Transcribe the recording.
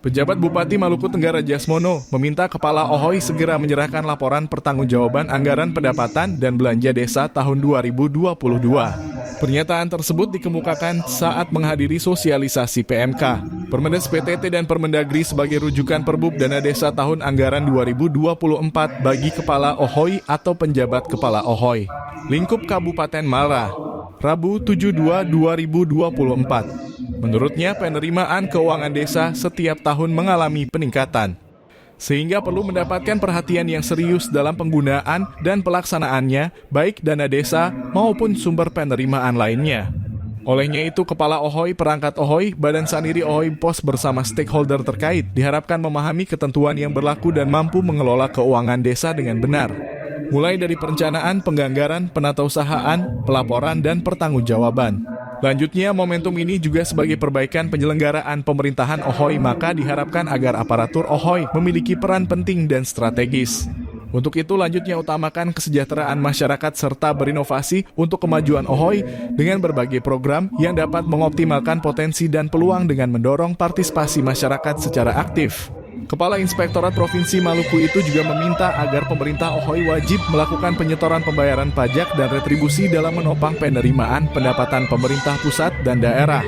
Pejabat Bupati Maluku Tenggara Jasmono meminta Kepala OHOI segera menyerahkan laporan pertanggungjawaban anggaran pendapatan dan belanja desa tahun 2022. Pernyataan tersebut dikemukakan saat menghadiri sosialisasi PMK. Permendes PTT dan Permendagri sebagai rujukan Perbub Dana Desa tahun anggaran 2024 bagi Kepala OHOI atau penjabat Kepala OHOI. Lingkup Kabupaten Mara, Rabu 7/2/2024. Menurutnya, penerimaan keuangan desa setiap tahun mengalami peningkatan, sehingga perlu mendapatkan perhatian yang serius dalam penggunaan dan pelaksanaannya, baik dana desa maupun sumber penerimaan lainnya. Olehnya itu, Kepala OHOI, perangkat OHOI, Badan Saniri OHOI Pos bersama stakeholder terkait diharapkan memahami ketentuan yang berlaku dan mampu mengelola keuangan desa dengan benar, mulai dari perencanaan, penganggaran, penatausahaan, pelaporan, dan pertanggungjawaban. Lanjutnya, momentum ini juga sebagai perbaikan penyelenggaraan pemerintahan OHOI, maka diharapkan agar aparatur OHOI memiliki peran penting dan strategis. Untuk itu, lanjutnya utamakan kesejahteraan masyarakat serta berinovasi untuk kemajuan OHOI dengan berbagai program yang dapat mengoptimalkan potensi dan peluang dengan mendorong partisipasi masyarakat secara aktif. Kepala Inspektorat Provinsi Maluku itu juga meminta agar pemerintah OHOI wajib melakukan penyetoran pembayaran pajak dan retribusi dalam menopang penerimaan pendapatan pemerintah pusat dan daerah.